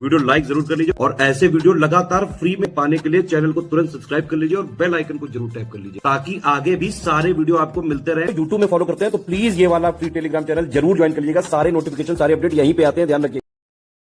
Video like जरूर कर लीजिए और ऐसे वीडियो लगातार फ्री में पाने के लिए चैनल को तुरंत सब्सक्राइब कर लीजिए और बेल आइकन को जरूर टैप कर लीजिए ताकि आगे भी सारे वीडियो आपको मिलते रहे। यूट्यूब में फॉलो करते हैं तो प्लीज ये वाला फ्री टेलीग्राम चैनल जरूर ज्वाइन कर लीजिएगा। सारे नोटिफिकेशन सारे अपडेट यहीं पे आते हैं, ध्यान रखिए।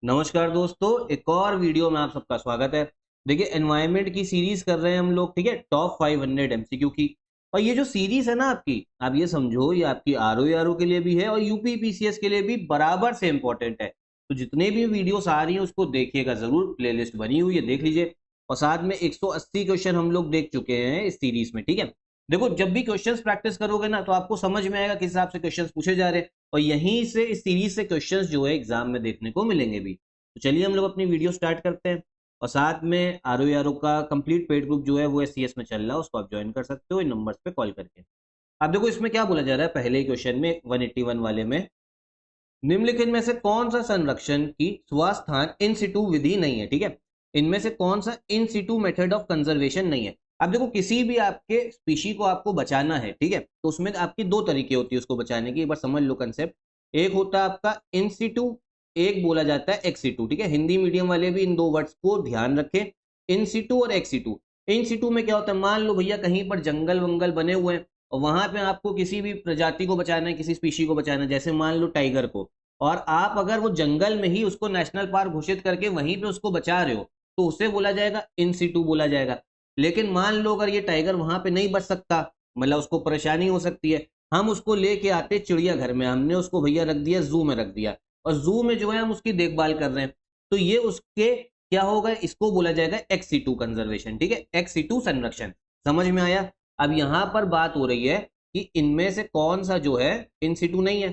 नमस्कार दोस्तों, एक और वीडियो में आप सबका स्वागत है। देखिए, एनवायरनमेंट की सीरीज कर रहे हैं हम लोग, ठीक है, टॉप 500 एमसीक्यू की। और ये जो सीरीज है ना आपकी, आप ये समझो ये आपकी आरओ के लिए भी है और यूपी पीसीएस के लिए भी बराबर से इंपॉर्टेंट है। तो जितने भी वीडियोस आ रही हैं उसको देखिएगा जरूर, प्लेलिस्ट बनी हुई है, देख लीजिए। और साथ में 180 क्वेश्चन हम लोग देख चुके हैं इस सीरीज में, ठीक है। देखो, जब भी क्वेश्चंस प्रैक्टिस करोगे ना तो आपको समझ में आएगा किस हिसाब से क्वेश्चंस पूछे जा रहे हैं, और यहीं से इस सीरीज से क्वेश्चंस जो है एग्जाम में देखने को मिलेंगे भी। तो चलिए हम लोग अपनी वीडियो स्टार्ट करते हैं। और साथ में आरओ का कंप्लीट पेड ग्रुप जो है वो एससीएस में चल रहा है, उसको आप ज्वाइन कर सकते हो इन नंबर्स पे कॉल करके। अब देखो इसमें क्या बोला जा रहा है, पहले ही क्वेश्चन में 181 वाले में, निम्नलिखित में से कौन सा संरक्षण की स्वास्थान इन सिटू विधि नहीं है, ठीक है। इनमें से कौन सा इन सिटू मेथड ऑफ कंजर्वेशन नहीं है। अब देखो, किसी भी आपके स्पीशी को आपको बचाना है, ठीक है, तो उसमें आपकी दो तरीके होती है उसको बचाने की। एक बार समझ लो कंसेप्ट। एक होता है आपका इन सिटू, एक बोला जाता है एक्स सिटू, ठीक है। हिंदी मीडियम वाले भी इन दो वर्ड्स को ध्यान रखें, इन सिटू और एक्स सिटू। इन सिटू में क्या होता है, मान लो भैया कहीं पर जंगल वंगल बने हुए हैं और वहां पे आपको किसी भी प्रजाति को बचाना है, किसी स्पीशी को बचाना है, जैसे मान लो टाइगर को, और आप अगर वो जंगल में ही उसको नेशनल पार्क घोषित करके वहीं पे उसको बचा रहे हो तो उसे बोला जाएगा इन सिटू बोला जाएगा। लेकिन मान लो अगर ये टाइगर वहां पे नहीं बच सकता, मतलब उसको परेशानी हो सकती है, हम उसको लेके आते चिड़ियाघर में, हमने उसको भैया रख दिया, जू में रख दिया, और जू में जो है हम उसकी देखभाल कर रहे हैं, तो ये उसके क्या होगा, इसको बोला जाएगा एक्स सिटू कंजर्वेशन, ठीक है, एक्स सिटू संरक्षण। समझ में आया। अब यहां पर बात हो रही है कि इनमें से कौन सा जो है इन सिटू नहीं है।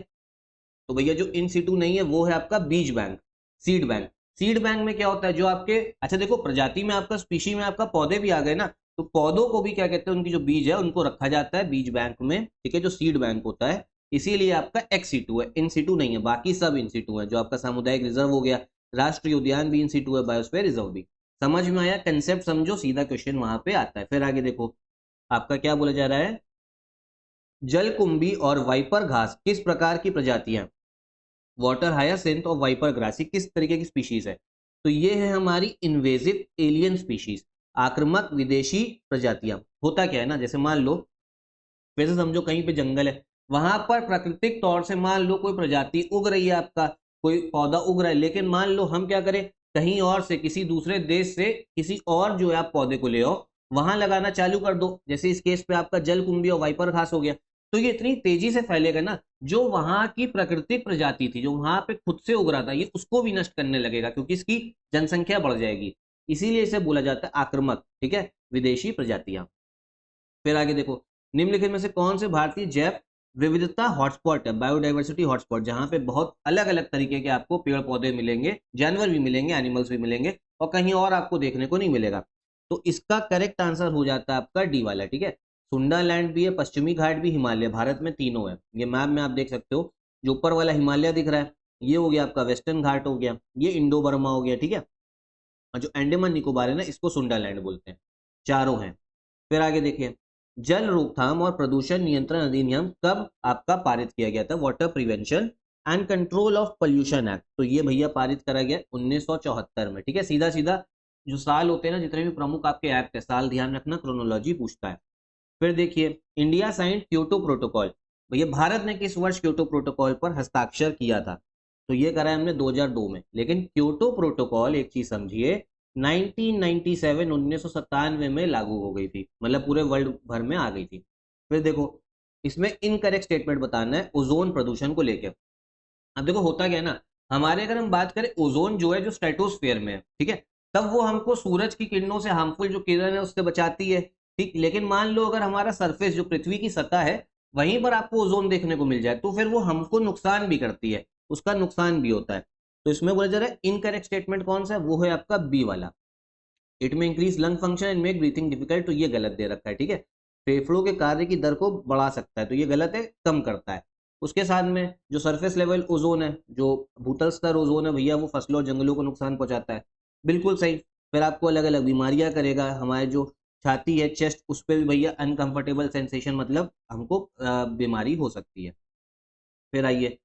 तो भैया जो इन सिटू नहीं है वो है आपका बीज bank, seed bank. Seed bank में क्या होता है, जो आपके, अच्छा देखो, प्रजाति में आपका, स्पीशी में आपका पौधे भी आ गए ना, तो पौधों को भी क्या कहते हैं, उनकी जो बीज है उनको रखा जाता है बीज बैंक में, ठीक है, जो सीड बैंक होता है। इसीलिए आपका एक्स सिटू है, इन सिटू नहीं है। बाकी सब इन सिटू है, जो आपका सामुदायिक रिजर्व हो गया, राष्ट्रीय उद्यान भी इन सिटू है, बायोस्फीयर रिजर्व भी। समझ में आया कंसेप्ट, समझो, सीधा क्वेश्चन वहां पे आता है। फिर आगे देखो, आपका क्या बोला जा रहा है, जलकुंभी और वाइपर घास किस प्रकार की प्रजातियां, वाटर हायासिंथ और वाइपर ग्रासी किस तरीके की स्पीशीज है। तो ये है हमारी इन्वेजिव एलियन स्पीशीज, आक्रामक विदेशी प्रजातियां। होता क्या है ना, जैसे मान लो, वैसे समझो कहीं पे जंगल है, वहां पर प्राकृतिक तौर से मान लो कोई प्रजाति उग रही है, आपका कोई पौधा उग रहा है, लेकिन मान लो हम क्या करें, कहीं और से, किसी दूसरे देश से किसी और जो है आप पौधे को ले आओ, वहां लगाना चालू कर दो, जैसे इस केस पे आपका जलकुंभी और वाइपर घास हो गया, तो ये इतनी तेजी से फैलेगा ना, जो वहां की प्राकृतिक प्रजाति थी, जो वहां पे खुद से उग रहा था, ये उसको भी नष्ट करने लगेगा, क्योंकि इसकी जनसंख्या बढ़ जाएगी। इसीलिए इसे बोला जाता है आक्रामक, ठीक है, विदेशी प्रजातियां। फिर आगे देखो, निम्नलिखित में से कौन से भारतीय जैव विविधता हॉटस्पॉट है, बायोडाइवर्सिटी हॉटस्पॉट, जहां पे बहुत अलग अलग तरीके के आपको पेड़ पौधे मिलेंगे, जानवर भी मिलेंगे, एनिमल्स भी मिलेंगे, और कहीं और आपको देखने को नहीं मिलेगा। तो इसका करेक्ट आंसर हो जाता है आपका डी वाला, ठीक है। सुंडा लैंड भी है, पश्चिमी घाट भी, हिमालय, भारत में तीनों है। ये मैप में आप देख सकते हो, जो ऊपर वाला हिमालय दिख रहा है ये हो गया आपका वेस्टर्न घाट हो गया, ये इंडो बर्मा हो गया, ठीक है, और जो अंडमान निकोबार है ना, इसको सुंडा लैंड बोलते हैं। चारों हैं। फिर आगे देखिए, जल रोकथाम और प्रदूषण नियंत्रण अधिनियम कब आपका पारित किया गया था, water prevention and control of pollution act. तो ये भैया पारित करा गया 1974 में, ठीक है। सीधा सीधा जो साल होते हैं ना, जितने भी प्रमुख आपके एक्ट है, साल ध्यान रखना, क्रोनोलॉजी पूछता है। फिर देखिए, इंडिया साइंड क्योटो प्रोटोकॉल, भैया भारत ने किस वर्ष क्योटो प्रोटोकॉल पर हस्ताक्षर किया था। तो ये करा है हमने 2002 में, लेकिन क्योटो प्रोटोकॉल, एक चीज समझिए, 1997 1997 में लागू हो गई थी, मतलब पूरे वर्ल्ड भर में आ गई थी। फिर देखो, इसमें इनकरेक्ट स्टेटमेंट बताना है ओजोन प्रदूषण को लेकर। अब देखो होता क्या है ना, हमारे अगर हम बात करें, ओजोन जो है जो स्ट्रेटोस्फेयर में है, ठीक है, तब वो हमको सूरज की किरणों से, हार्मफुल जो किरण है उससे बचाती है, ठीक। लेकिन मान लो अगर हमारा सरफेस जो पृथ्वी की सतह है, वहीं पर आपको ओजोन देखने को मिल जाए, तो फिर वो हमको नुकसान भी करती है, उसका नुकसान भी होता है। तो इसमें बोला जा रहा है इनकरेक्ट स्टेटमेंट कौन सा है, वो है आपका बी वाला, इट में increase lung function and make breathing difficult. तो ये गलत दे रखा है, ठीक है, फेफड़ों के कार्य की दर को बढ़ा सकता है, तो ये गलत है, कम करता है। उसके साथ में जो सरफेस लेवल ओजोन है, जो भूतल स्तर ओजोन है भैया, वो फसलों और जंगलों को नुकसान पहुंचाता है, बिल्कुल सही। फिर आपको अलग अलग बीमारियां करेगा, हमारे जो छाती है, चेस्ट, उस पर भी भैया अनकंफर्टेबल सेंसेशन, मतलब हमको बीमारी हो सकती है। फिर आइए,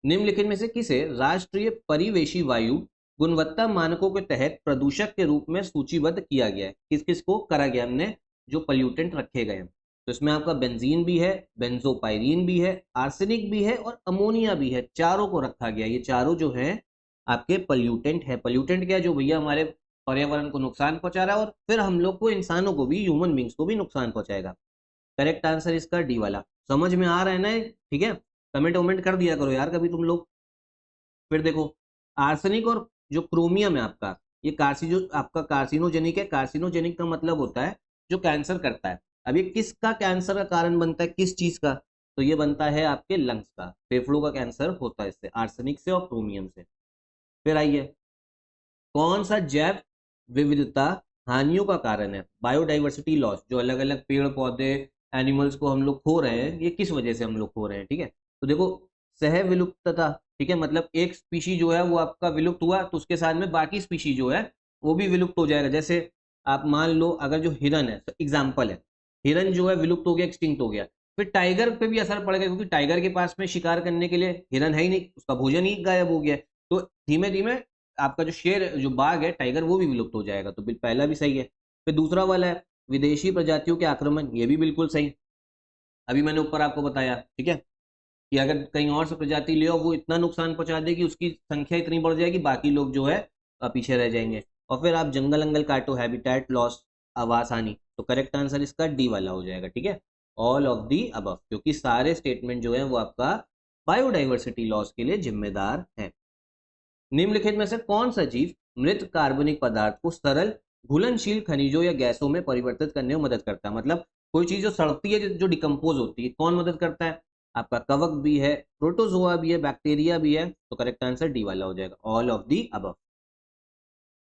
निम्नलिखित में से किसे राष्ट्रीय परिवेशी वायु गुणवत्ता मानकों के तहत प्रदूषक के रूप में सूचीबद्ध किया गया है। किस किस को करा गया हमने, जो पॉल्यूटेंट रखे गए हैं। तो इसमें आपका बेंजीन भी है, बेंजोपाइरीन भी है, आर्सेनिक भी है और अमोनिया भी है, चारों को रखा गया। ये चारों जो है आपके पॉल्यूटेंट है। पॉल्यूटेंट क्या, जो भैया हमारे पर्यावरण को नुकसान पहुंचा रहा है और फिर हम लोग को, इंसानों को भी, ह्यूमन बींग्स को भी नुकसान पहुंचाएगा। करेक्ट आंसर इसका डी वाला। समझ में आ रहा है ना, ठीक है। कमेंट वमेंट कर दिया करो यार कभी तुम लोग। फिर देखो, आर्सेनिक और जो क्रोमियम है आपका, ये जो आपका कार्सिनोजेनिक है। कार्सिनोजेनिक का मतलब होता है जो कैंसर करता है। अब ये किसका कैंसर का कारण बनता है, किस चीज का, तो ये बनता है आपके लंग्स का, फेफड़ों का कैंसर होता है इससे, आर्सेनिक से और क्रोमियम से। फिर आइए, कौन सा जैव विविधता हानियों का कारण है, बायोडाइवर्सिटी लॉस, जो अलग अलग पेड़ पौधे एनिमल्स को हम लोग खो रहे हैं, ये किस वजह से हम लोग खो रहे हैं, ठीक है। तो देखो, सह विलुप्तता, ठीक है, मतलब एक स्पीशी जो है वो आपका विलुप्त हुआ तो उसके साथ में बाकी स्पीशी जो है वो भी विलुप्त हो जाएगा। जैसे आप मान लो, अगर जो हिरन है, एग्जाम्पल है, हिरन जो है विलुप्त हो गया, एक्सटिंक्ट हो गया, फिर टाइगर पे भी असर पड़ गया, क्योंकि टाइगर के पास में शिकार करने के लिए हिरन है ही नहीं, उसका भोजन ही गायब हो गया। तो धीमे धीमे आपका जो शेर, जो बाघ है, टाइगर, वो भी विलुप्त हो जाएगा। तो पहला भी सही है। फिर दूसरा वाला है विदेशी प्रजातियों के आक्रमण, ये भी बिल्कुल सही। अभी मैंने ऊपर आपको बताया, ठीक है, कि अगर कहीं और से प्रजाति ले आओ, वो इतना नुकसान पहुंचा देगी, उसकी संख्या इतनी बढ़ जाएगी, बाकी लोग जो है पीछे रह जाएंगे। और फिर आप जंगल अंगल काटो, हैबिटेट लॉस, आवास हानि। तो करेक्ट आंसर इसका डी वाला हो जाएगा, ठीक है, ऑल ऑफ दी अबव, क्योंकि सारे स्टेटमेंट जो है वो आपका बायोडाइवर्सिटी लॉस के लिए जिम्मेदार है। निम्नलिखित में से कौन सा जीव मृत कार्बनिक पदार्थ को सरल घुलनशील खनिजों या गैसों में परिवर्तित करने में मदद करता है, मतलब कोई चीज जो सड़ती है, जो डिकम्पोज होती है, कौन मदद करता है, आपका कवक भी है, प्रोटोजोआ भी है, बैक्टीरिया भी है। तो करेक्ट आंसर डी वाला हो जाएगा, ऑल ऑफ दी अबव।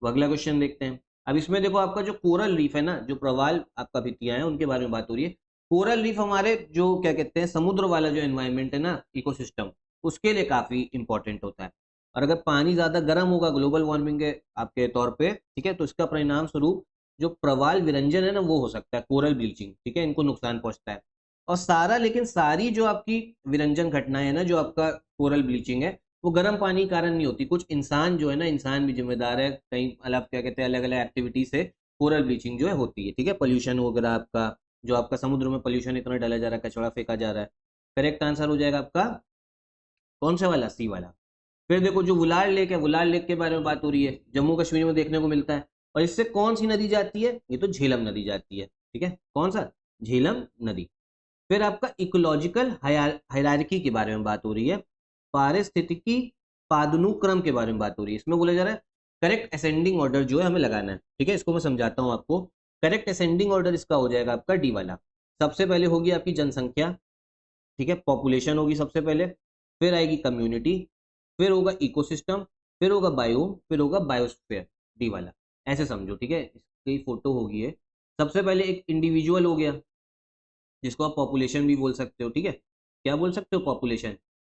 अगला क्वेश्चन देखते हैं। अब इसमें देखो, आपका जो कोरल रीफ है ना, जो प्रवाल आपका भित्तियां हैं, उनके बारे में बात हो रही है। कोरल रीफ हमारे जो क्या कहते हैं, समुद्र वाला जो एनवायरमेंट है ना, इकोसिस्टम, उसके लिए काफी इंपॉर्टेंट होता है। और अगर पानी ज्यादा गर्म होगा ग्लोबल वार्मिंग के आपके तौर पे, ठीक है, तो इसका परिणाम स्वरूप जो प्रवाल विरंजन है ना, वो हो सकता है, कोरल ब्लीचिंग, ठीक है, इनको नुकसान पहुंचता है। और लेकिन सारी जो आपकी विरंजन घटनाएं है ना, जो आपका कोरल ब्लीचिंग है, वो गर्म पानी के कारण नहीं होती। कुछ इंसान जो है ना, इंसान भी जिम्मेदार है, कहीं अलग क्या कहते हैं, अलग अलग एक्टिविटी से कोरल ब्लीचिंग जो है होती है, ठीक है। पोल्यूशन वगैरह आपका, जो आपका समुद्र में पोल्यूशन इतना डाला जा रहा है, कचरा फेंका जा रहा है। करेक्ट आंसर हो जाएगा आपका कौन सा वाला, सी वाला। फिर देखो, जो वुलार लेक है, वुलार लेक के बारे में बात हो रही है, जम्मू कश्मीर में देखने को मिलता है। और इससे कौन सी नदी जाती है, ये तो झेलम नदी जाती है, ठीक है, कौन सा, झेलम नदी। फिर आपका इकोलॉजिकल हायरार्की के बारे में बात हो रही है, पारिस्थितिकी पादानुक्रम के बारे में बात हो रही है। इसमें बोला जा रहा है करेक्ट असेंडिंग ऑर्डर जो है हमें लगाना है, ठीक है, इसको मैं समझाता हूं आपको। करेक्ट असेंडिंग ऑर्डर इसका हो जाएगा आपका डी वाला। सबसे पहले होगी आपकी जनसंख्या, ठीक है, पॉपुलेशन होगी सबसे पहले, फिर आएगी कम्युनिटी, फिर होगा इकोसिस्टम, फिर होगा बायोम, फिर होगा बायोस्फीयर, डी वाला, ऐसे समझो, ठीक है। इसकी फोटो होगी है। सबसे पहले एक इंडिविजुअल हो गया, जिसको आप पॉपुलेशन भी बोल सकते हो, ठीक है, क्या बोल सकते हो, पॉपुलेशन।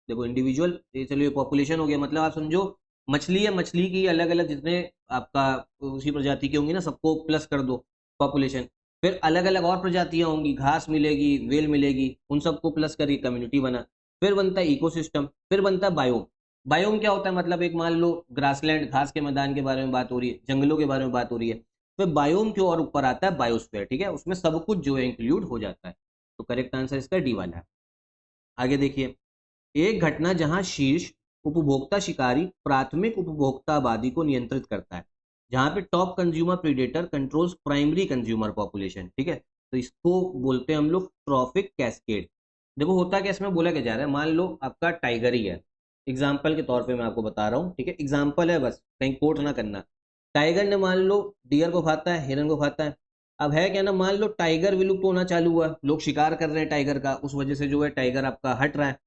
देखो, इंडिविजुअल, चलो ये पॉपुलेशन हो गया, मतलब आप समझो मछली है, मछली की अलग अलग जितने आपका उसी प्रजाति की होंगी ना, सबको प्लस कर दो, पॉपुलेशन। फिर अलग अलग और प्रजातियां होंगी, घास मिलेगी, वेल मिलेगी, उन सबको प्लस करके कम्युनिटी बना। फिर बनता है इकोसिस्टम, फिर बनता है बायोम। बायोम क्या होता है, मतलब एक मान लो ग्रासलैंड, घास के मैदान के बारे में बात हो रही है, जंगलों के बारे में बात हो रही है। फिर बायोम के और ऊपर आता है बायोस्फीयर, ठीक है, उसमें सब कुछ जो है इंक्लूड हो जाता है। तो करेक्ट आंसर इसका डी वाला है। आगे देखिए, एक घटना जहां शीर्ष उपभोक्ता शिकारी प्राथमिक उपभोक्ता आबादी को नियंत्रित करता है, जहां पे top consumer predator controls primary consumer population, ठीक है, तो इसको बोलते हैं हम लोग ट्रॉफिक कैस्केड। देखो, होता क्या, इसमें बोला क्या जा रहा है, मान लो आपका टाइगर ही है, एग्जाम्पल के तौर पे मैं आपको बता रहा हूँ, ठीक है, एग्जाम्पल है, बस कहीं कोट ना करना। टाइगर ने मान लो डियर को खाता है, हिरन को खाता है। अब है क्या ना, मान लो टाइगर विलुप्त होना चालू हुआ, लोग शिकार कर रहे हैं टाइगर का, उस वजह से जो है टाइगर आपका हट रहा है।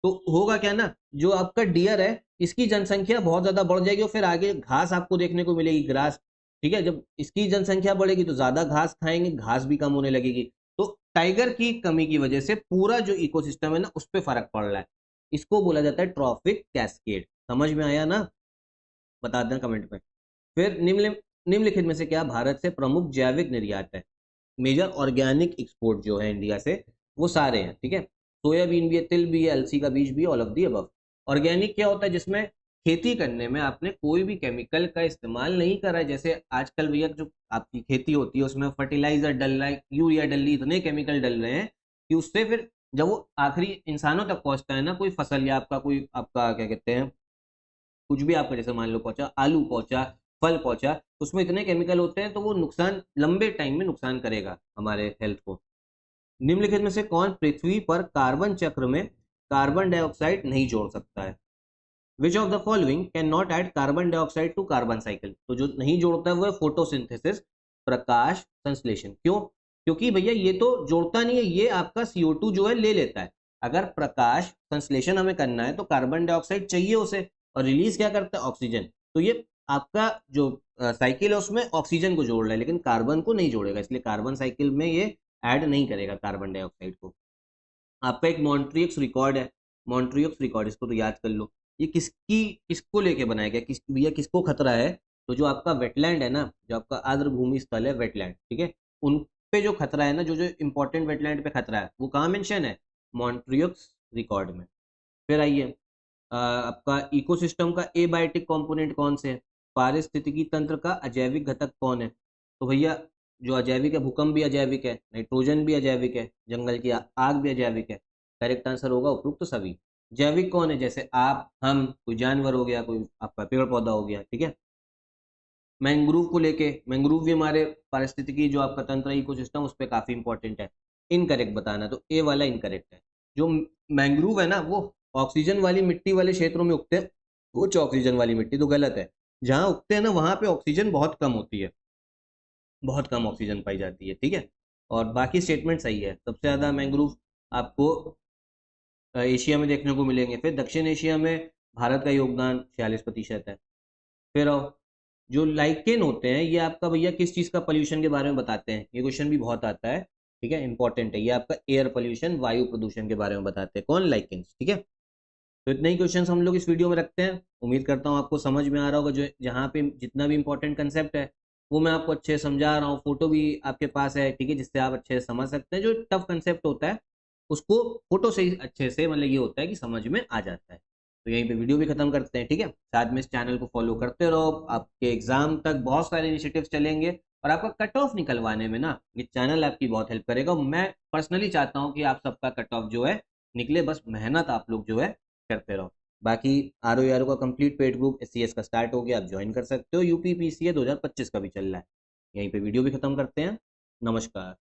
तो होगा क्या ना, जो आपका डियर है, इसकी जनसंख्या बहुत ज्यादा बढ़ जाएगी और फिर आगे घास आपको देखने को मिलेगी, ग्रास, ठीक है। जब इसकी जनसंख्या बढ़ेगी तो ज्यादा घास खाएंगे, घास भी कम होने लगेगी। तो टाइगर की कमी की वजह से पूरा जो इकोसिस्टम है ना, उस पर फर्क पड़ रहा है। इसको बोला जाता है ट्रॉफिक कैस्केड। समझ में आया ना, बता दें कमेंट में। फिर निम्नलिखित में से क्या भारत से प्रमुख जैविक निर्यात है, मेजर ऑर्गेनिक एक्सपोर्ट जो है इंडिया से, वो सारे हैं, ठीक है। सोयाबीन भी है, तिल भी है, अलसी का बीज भी है, all of the above. Organic क्या होता है, जिसमें खेती करने में आपने कोई भी केमिकल का इस्तेमाल नहीं करा है। जैसे आजकल भैया जो आपकी खेती होती है उसमें फर्टिलाइजर डल रहा है, यूरिया डल रही है, इतने केमिकल डल रहे हैं कि उससे फिर जब वो आखिरी इंसानों तक पहुंचता है ना, कोई फसल या आपका कोई आपका क्या कहते हैं कुछ भी आपका जैसे मान लो पहुंचा, आलू पहुंचा, फल पहुंचा, उसमें इतने केमिकल होते हैं तो वो नुकसान लंबे टाइम में नुकसान करेगा हमारे हेल्थ को। निम्नलिखित में से कौन पृथ्वी पर कार्बन चक्र में कार्बन डाइऑक्साइड नहीं जोड़ सकता है? Which of the following can not add carbon dioxide to carbon cycle? तो जो नहीं जोड़ता है वो है फोटोसिंथेसिस, प्रकाश संश्लेषण। क्यों? क्योंकि भैया ये तो जोड़ता नहीं है, ये आपका CO2 जो है ले लेता है। अगर प्रकाश संश्लेषण हमें करना है तो कार्बन डाइऑक्साइड चाहिए उसे, और रिलीज क्या करता है? ऑक्सीजन। तो ये आपका जो साइकिल है उसमें ऑक्सीजन को जोड़ रहा है लेकिन कार्बन को नहीं जोड़ेगा, इसलिए कार्बन साइकिल में ये ऐड नहीं करेगा कार्बन डाइऑक्साइड को। आपका एक मॉन्ट्रियक्स रिकॉर्ड है, मॉन्ट्रियक्स रिकॉर्ड, इसको तो याद कर लो। ये किसको लेके बनाया गया, भैया किसको खतरा है? तो जो आपका वेटलैंड है ना, जो आपका आर्द्र भूमि स्थल है वेटलैंड, ठीक है, उन पे जो खतरा है ना, जो जो इंपॉर्टेंट वेटलैंड पे खतरा है वो कहाँ मेंशन है? मॉन्ट्रियक्स रिकॉर्ड में। फिर आइए आपका इकोसिस्टम का एबायोटिक कंपोनेंट कौन से है? पारिस्थितिकी तंत्र का अजैविक घटक कौन है? तो भैया जो अजैविक है, भूकंप भी अजैविक है, नाइट्रोजन भी अजैविक है, जंगल की आग भी अजैविक है। करेक्ट आंसर होगा उपयुक्त सभी। जैविक कौन है? जैसे आप, हम, कोई जानवर हो गया, कोई आपका पेड़ पौधा हो गया, ठीक है। मैंग्रोव को लेके, मैंग्रोव भी हमारे पारिस्थितिकी जो आपका तंत्र इकोसिस्टम उस पर काफी इंपॉर्टेंट है। इनकरेक्ट बताना, तो ए वाला इनकरेक्ट है। जो मैंग्रोव है ना वो ऑक्सीजन वाली मिट्टी वाले क्षेत्रों में उगते हैं, उच्च ऑक्सीजन वाली मिट्टी, तो गलत है। जहां उगते हैं ना वहां पे ऑक्सीजन बहुत कम होती है, बहुत कम ऑक्सीजन पाई जाती है, ठीक है। और बाकी स्टेटमेंट सही है। सबसे ज्यादा मैंग्रोव आपको एशिया में देखने को मिलेंगे। फिर दक्षिण एशिया में भारत का योगदान 46% है। फिर आओ, जो लाइकेन होते हैं ये आपका भैया किस चीज का पोल्यूशन के बारे में बताते हैं? ये क्वेश्चन भी बहुत आता है, ठीक है, इंपॉर्टेंट है। ये आपका एयर पोल्यूशन, वायु प्रदूषण के बारे में बताते हैं कौन? लाइकेन, ठीक है। तो इतने ही क्वेश्चन हम लोग इस वीडियो में रखते हैं। उम्मीद करता हूँ आपको समझ में आ रहा होगा। जो जहाँ पे जितना भी इंपॉर्टेंट कंसेप्ट है वो मैं आपको अच्छे से समझा रहा हूँ, फोटो भी आपके पास है, ठीक है, जिससे आप अच्छे से समझ सकते हैं। जो टफ कंसेप्ट होता है उसको फोटो से ही अच्छे से, मतलब ये होता है कि समझ में आ जाता है। तो यहीं पे वीडियो भी खत्म करते हैं, ठीक है। साथ में इस चैनल को फॉलो करते रहो, आपके एग्जाम तक बहुत सारे इनिशिएटिव्स चलेंगे और आपका कट ऑफ निकलवाने में ना ये चैनल आपकी बहुत हेल्प करेगा। मैं पर्सनली चाहता हूँ कि आप सबका कट ऑफ जो है निकले, बस मेहनत आप लोग जो है करते रहो। बाकी RO का कंप्लीट पेड ग्रुप SCS का स्टार्ट हो गया, आप ज्वाइन कर सकते हो। UP PCA 2025 का भी चल रहा है। यहीं पे वीडियो भी खत्म करते हैं। नमस्कार।